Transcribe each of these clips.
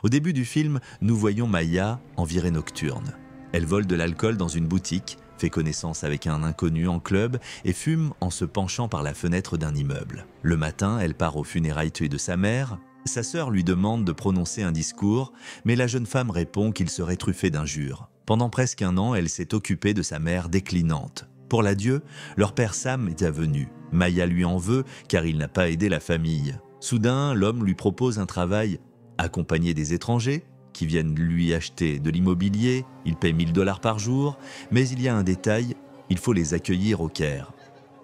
Au début du film, nous voyons Maya en virée nocturne. Elle vole de l'alcool dans une boutique, fait connaissance avec un inconnu en club et fume en se penchant par la fenêtre d'un immeuble. Le matin, elle part aux funérailles de sa mère. Sa sœur lui demande de prononcer un discours, mais la jeune femme répond qu'il serait truffé d'injures. Pendant presque un an, elle s'est occupée de sa mère déclinante. Pour l'adieu, leur père Sam est venu. Maya lui en veut car il n'a pas aidé la famille. Soudain, l'homme lui propose un travail, accompagner des étrangers qui viennent lui acheter de l'immobilier. Il paie 1 000 $ par jour, mais il y a un détail, il faut les accueillir au Caire.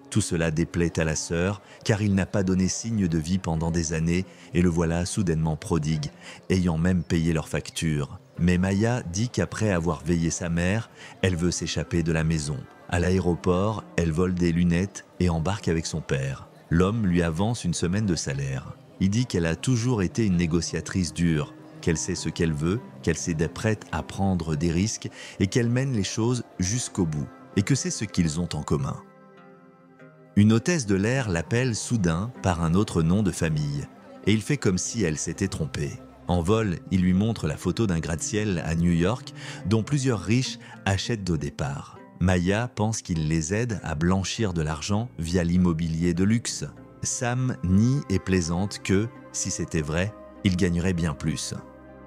Tout cela déplaît à la sœur, car il n'a pas donné signe de vie pendant des années et le voilà soudainement prodigue, ayant même payé leurs factures. Mais Maya dit qu'après avoir veillé sa mère, elle veut s'échapper de la maison. À l'aéroport, elle vole des lunettes et embarque avec son père. L'homme lui avance une semaine de salaire. Il dit qu'elle a toujours été une négociatrice dure, qu'elle sait ce qu'elle veut, qu'elle s'est prête à prendre des risques et qu'elle mène les choses jusqu'au bout, et que c'est ce qu'ils ont en commun. Une hôtesse de l'air l'appelle soudain par un autre nom de famille, et il fait comme si elle s'était trompée. En vol, il lui montre la photo d'un gratte-ciel à New York, dont plusieurs riches achètent au départ. Maya pense qu'il les aide à blanchir de l'argent via l'immobilier de luxe. Sam nie et plaisante que, si c'était vrai, il gagnerait bien plus.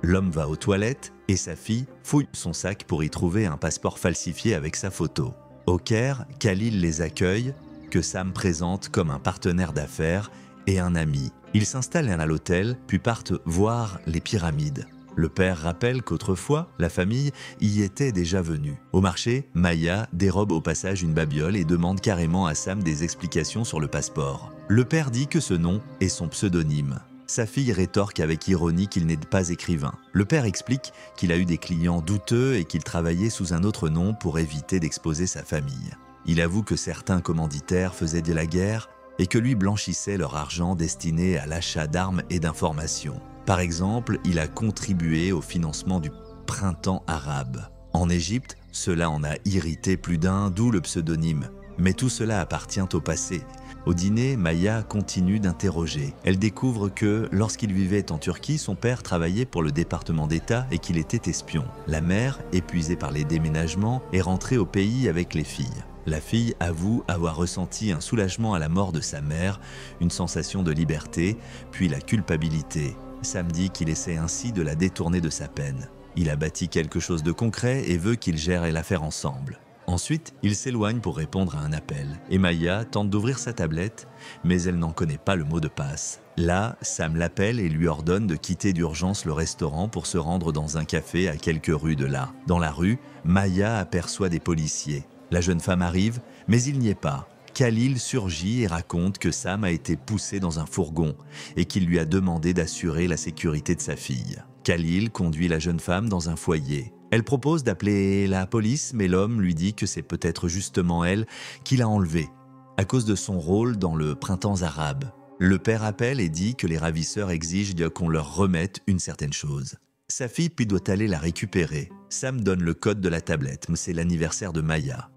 L'homme va aux toilettes et sa fille fouille son sac pour y trouver un passeport falsifié avec sa photo. Au Caire, Khalil les accueille, que Sam présente comme un partenaire d'affaires et un ami. Ils s'installent à l'hôtel, puis partent voir les pyramides. Le père rappelle qu'autrefois, la famille y était déjà venue. Au marché, Maya dérobe au passage une babiole et demande carrément à Sam des explications sur le passeport. Le père dit que ce nom est son pseudonyme. Sa fille rétorque avec ironie qu'il n'est pas écrivain. Le père explique qu'il a eu des clients douteux et qu'il travaillait sous un autre nom pour éviter d'exposer sa famille. Il avoue que certains commanditaires faisaient de la guerre et que lui blanchissait leur argent destiné à l'achat d'armes et d'informations. Par exemple, il a contribué au financement du printemps arabe. En Égypte, cela en a irrité plus d'un, d'où le pseudonyme. Mais tout cela appartient au passé. Au dîner, Maya continue d'interroger. Elle découvre que, lorsqu'il vivait en Turquie, son père travaillait pour le département d'État et qu'il était espion. La mère, épuisée par les déménagements, est rentrée au pays avec les filles. La fille avoue avoir ressenti un soulagement à la mort de sa mère, une sensation de liberté, puis la culpabilité. Sam dit qu'il essaie ainsi de la détourner de sa peine. Il a bâti quelque chose de concret et veut qu'ils gèrent l'affaire ensemble. Ensuite, il s'éloigne pour répondre à un appel. Et Maya tente d'ouvrir sa tablette, mais elle n'en connaît pas le mot de passe. Là, Sam l'appelle et lui ordonne de quitter d'urgence le restaurant pour se rendre dans un café à quelques rues de là. Dans la rue, Maya aperçoit des policiers. La jeune femme arrive, mais il n'y est pas. Khalil surgit et raconte que Sam a été poussé dans un fourgon et qu'il lui a demandé d'assurer la sécurité de sa fille. Khalil conduit la jeune femme dans un foyer. Elle propose d'appeler la police, mais l'homme lui dit que c'est peut-être justement elle qui l'a enlevée, à cause de son rôle dans le printemps arabe. Le père appelle et dit que les ravisseurs exigent qu'on leur remette une certaine chose. Sa fille puis doit aller la récupérer. Sam donne le code de la tablette, mais c'est l'anniversaire de Maya.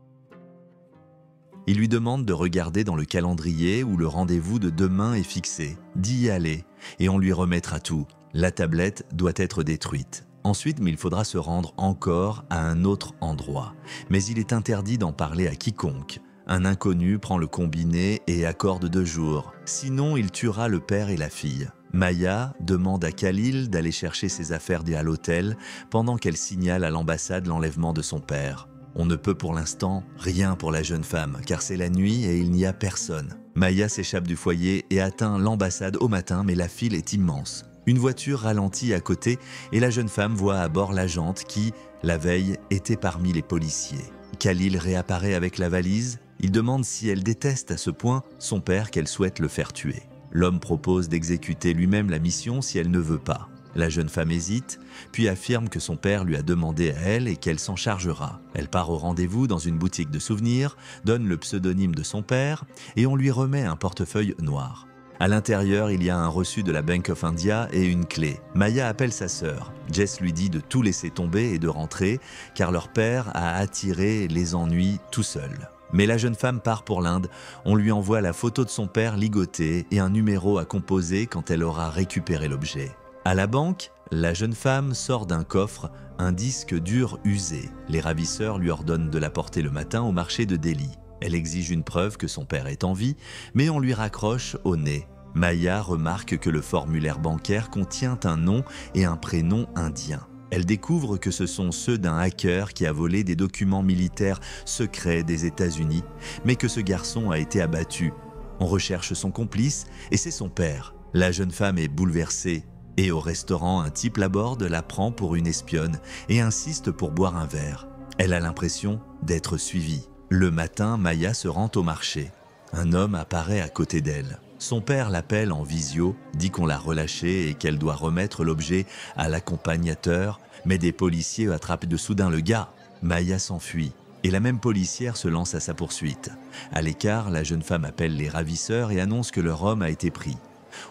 Il lui demande de regarder dans le calendrier où le rendez-vous de demain est fixé, d'y aller, et on lui remettra tout. La tablette doit être détruite. Ensuite, mais il faudra se rendre encore à un autre endroit. Mais il est interdit d'en parler à quiconque. Un inconnu prend le combiné et accorde 2 jours. Sinon, il tuera le père et la fille. Maya demande à Khalil d'aller chercher ses affaires à l'hôtel pendant qu'elle signale à l'ambassade l'enlèvement de son père. On ne peut pour l'instant rien pour la jeune femme, car c'est la nuit et il n'y a personne. Maya s'échappe du foyer et atteint l'ambassade au matin, mais la file est immense. Une voiture ralentit à côté et la jeune femme voit à bord l'agente qui, la veille, était parmi les policiers. Khalil réapparaît avec la valise. Il demande si elle déteste à ce point son père qu'elle souhaite le faire tuer. L'homme propose d'exécuter lui-même la mission si elle ne veut pas. La jeune femme hésite, puis affirme que son père lui a demandé à elle et qu'elle s'en chargera. Elle part au rendez-vous dans une boutique de souvenirs, donne le pseudonyme de son père et on lui remet un portefeuille noir. À l'intérieur, il y a un reçu de la Bank of India et une clé. Maya appelle sa sœur. Jess lui dit de tout laisser tomber et de rentrer, car leur père a attiré les ennuis tout seul. Mais la jeune femme part pour l'Inde. On lui envoie la photo de son père ligoté et un numéro à composer quand elle aura récupéré l'objet. À la banque, La jeune femme sort d'un coffre un disque dur usé. Les ravisseurs lui ordonnent de l'apporter le matin au marché de Delhi. Elle exige une preuve que son père est en vie, mais on lui raccroche au nez. Maya remarque que le formulaire bancaire contient un nom et un prénom indiens. Elle découvre que ce sont ceux d'un hacker qui a volé des documents militaires secrets des États-Unis, mais que ce garçon a été abattu. On recherche son complice et c'est son père. La jeune femme est bouleversée et au restaurant, un type l'aborde, la prend pour une espionne et insiste pour boire un verre. Elle a l'impression d'être suivie. Le matin, Maya se rend au marché. Un homme apparaît à côté d'elle. Son père l'appelle en visio, dit qu'on l'a relâchée et qu'elle doit remettre l'objet à l'accompagnateur, mais des policiers attrapent de soudain le gars. Maya s'enfuit et la même policière se lance à sa poursuite. À l'écart, la jeune femme appelle les ravisseurs et annonce que leur homme a été pris.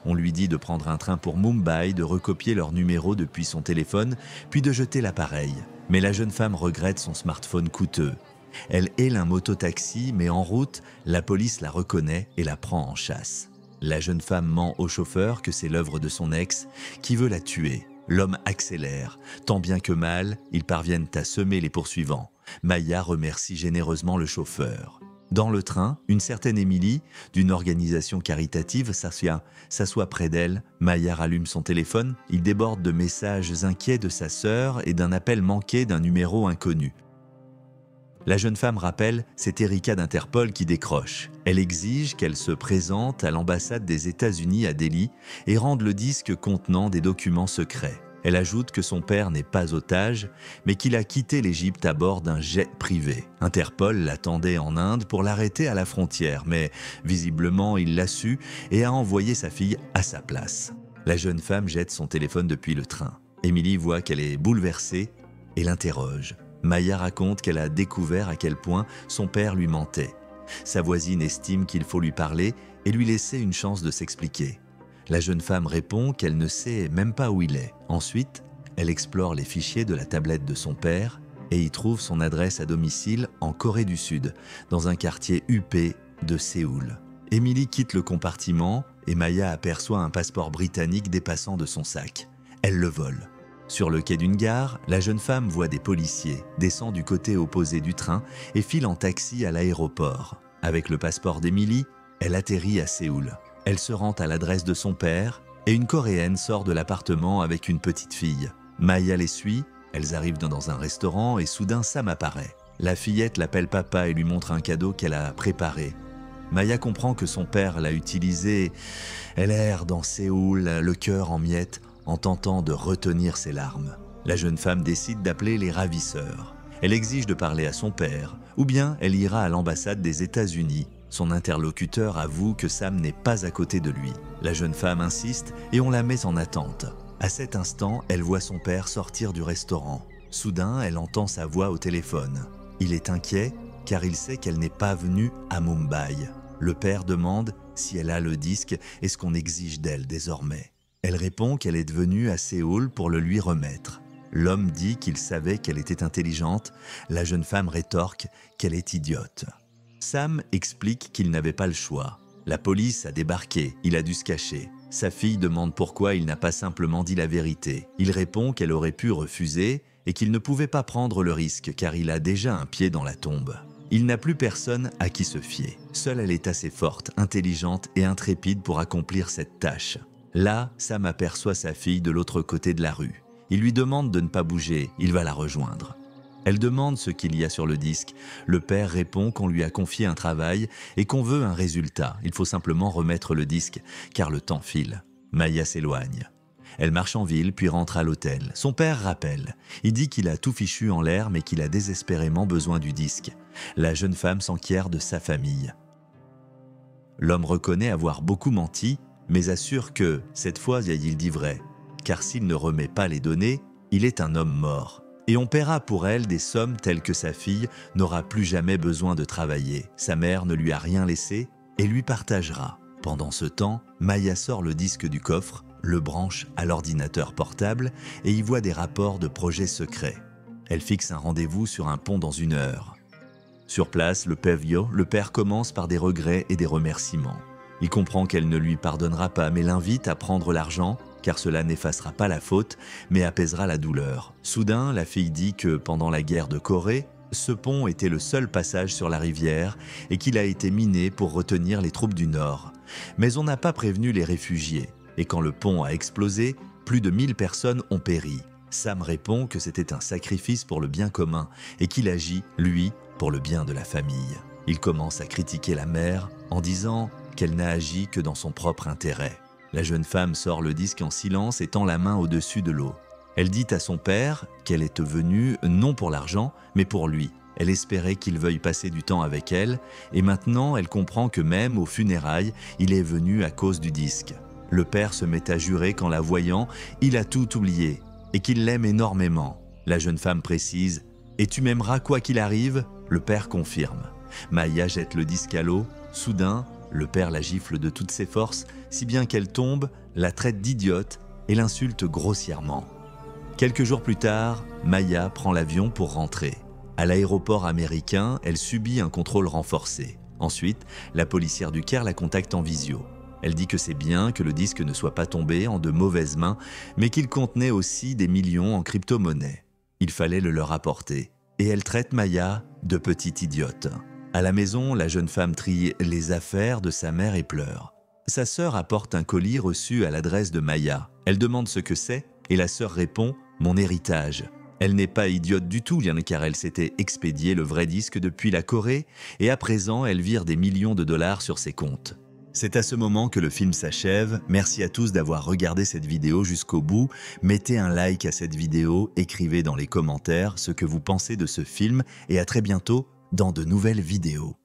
On lui dit de prendre un train pour Mumbai, de recopier leur numéro depuis son téléphone, puis de jeter l'appareil. Mais la jeune femme regrette son smartphone coûteux. Elle haile un mototaxi, mais en route, la police la reconnaît et la prend en chasse. La jeune femme ment au chauffeur que c'est l'œuvre de son ex qui veut la tuer. L'homme accélère. Tant bien que mal, ils parviennent à semer les poursuivants. Maya remercie généreusement le chauffeur. Dans le train, une certaine Émilie, d'une organisation caritative, s'assoit près d'elle. Maya rallume son téléphone. Il déborde de messages inquiets de sa sœur et d'un appel manqué d'un numéro inconnu. La jeune femme rappelle, c'est Erika d'Interpol qui décroche. Elle exige qu'elle se présente à l'ambassade des États-Unis à Delhi et rende le disque contenant des documents secrets. Elle ajoute que son père n'est pas otage, mais qu'il a quitté l'Égypte à bord d'un jet privé. Interpol l'attendait en Inde pour l'arrêter à la frontière, mais visiblement il l'a su et a envoyé sa fille à sa place. La jeune femme jette son téléphone depuis le train. Émilie voit qu'elle est bouleversée et l'interroge. Maya raconte qu'elle a découvert à quel point son père lui mentait. Sa voisine estime qu'il faut lui parler et lui laisser une chance de s'expliquer. La jeune femme répond qu'elle ne sait même pas où il est. Ensuite, elle explore les fichiers de la tablette de son père et y trouve son adresse à domicile en Corée du Sud, dans un quartier huppé de Séoul. Émilie quitte le compartiment et Maya aperçoit un passeport britannique dépassant de son sac. Elle le vole. Sur le quai d'une gare, la jeune femme voit des policiers, descend du côté opposé du train et file en taxi à l'aéroport. Avec le passeport d'Émilie, elle atterrit à Séoul. Elle se rend à l'adresse de son père et une Coréenne sort de l'appartement avec une petite fille. Maya les suit, elles arrivent dans un restaurant et soudain Sam apparaît. La fillette l'appelle papa et lui montre un cadeau qu'elle a préparé. Maya comprend que son père l'a utilisé. Elle erre dans Séoul, le cœur en miettes, en tentant de retenir ses larmes. La jeune femme décide d'appeler les ravisseurs. Elle exige de parler à son père, ou bien elle ira à l'ambassade des États-Unis. Son interlocuteur avoue que Sam n'est pas à côté de lui. La jeune femme insiste et on la met en attente. À cet instant, elle voit son père sortir du restaurant. Soudain, elle entend sa voix au téléphone. Il est inquiet car il sait qu'elle n'est pas venue à Mumbai. Le père demande si elle a le disque et ce qu'on exige d'elle désormais. Elle répond qu'elle est venue à Séoul pour le lui remettre. L'homme dit qu'il savait qu'elle était intelligente. La jeune femme rétorque qu'elle est idiote. Sam explique qu'il n'avait pas le choix. La police a débarqué, il a dû se cacher. Sa fille demande pourquoi il n'a pas simplement dit la vérité. Il répond qu'elle aurait pu refuser et qu'il ne pouvait pas prendre le risque car il a déjà un pied dans la tombe. Il n'a plus personne à qui se fier. Seule elle est assez forte, intelligente et intrépide pour accomplir cette tâche. Là, Sam aperçoit sa fille de l'autre côté de la rue. Il lui demande de ne pas bouger, il va la rejoindre. Elle demande ce qu'il y a sur le disque. Le père répond qu'on lui a confié un travail et qu'on veut un résultat. Il faut simplement remettre le disque, car le temps file. Maya s'éloigne. Elle marche en ville, puis rentre à l'hôtel. Son père rappelle. Il dit qu'il a tout fichu en l'air, mais qu'il a désespérément besoin du disque. La jeune femme s'enquiert de sa famille. L'homme reconnaît avoir beaucoup menti, mais assure que, cette fois, il dit vrai. Car s'il ne remet pas les données, il est un homme mort. Et on paiera pour elle des sommes telles que sa fille n'aura plus jamais besoin de travailler. Sa mère ne lui a rien laissé et lui partagera. Pendant ce temps, Maya sort le disque du coffre, le branche à l'ordinateur portable et y voit des rapports de projets secrets. Elle fixe un rendez-vous sur un pont dans 1 heure. Sur place, le père commence par des regrets et des remerciements. Il comprend qu'elle ne lui pardonnera pas mais l'invite à prendre l'argent car cela n'effacera pas la faute, mais apaisera la douleur. Soudain, la fille dit que pendant la guerre de Corée, ce pont était le seul passage sur la rivière et qu'il a été miné pour retenir les troupes du Nord. Mais on n'a pas prévenu les réfugiés, et quand le pont a explosé, plus de 1000 personnes ont péri. Sam répond que c'était un sacrifice pour le bien commun et qu'il agit, lui, pour le bien de la famille. Il commence à critiquer la mère en disant qu'elle n'a agi que dans son propre intérêt. La jeune femme sort le disque en silence et tend la main au-dessus de l'eau. Elle dit à son père qu'elle est venue non pour l'argent, mais pour lui. Elle espérait qu'il veuille passer du temps avec elle, et maintenant elle comprend que même aux funérailles, il est venu à cause du disque. Le père se met à jurer qu'en la voyant, il a tout oublié, et qu'il l'aime énormément. La jeune femme précise « Et tu m'aimeras quoi qu'il arrive ?» Le père confirme. Maya jette le disque à l'eau. Soudain, le père la gifle de toutes ses forces, si bien qu'elle tombe, la traite d'idiote et l'insulte grossièrement. Quelques jours plus tard, Maya prend l'avion pour rentrer. À l'aéroport américain, elle subit un contrôle renforcé. Ensuite, la policière du Caire la contacte en visio. Elle dit que c'est bien que le disque ne soit pas tombé en de mauvaises mains, mais qu'il contenait aussi des millions en crypto-monnaie. Il fallait le leur apporter. Et elle traite Maya de petite idiote. À la maison, la jeune femme trie les affaires de sa mère et pleure. Sa sœur apporte un colis reçu à l'adresse de Maya. Elle demande ce que c'est et la sœur répond « Mon héritage ». Elle n'est pas idiote du tout, car elle s'était expédié le vrai disque depuis la Corée et à présent elle vire des millions de dollars sur ses comptes. C'est à ce moment que le film s'achève. Merci à tous d'avoir regardé cette vidéo jusqu'au bout. Mettez un like à cette vidéo, écrivez dans les commentaires ce que vous pensez de ce film et à très bientôt dans de nouvelles vidéos.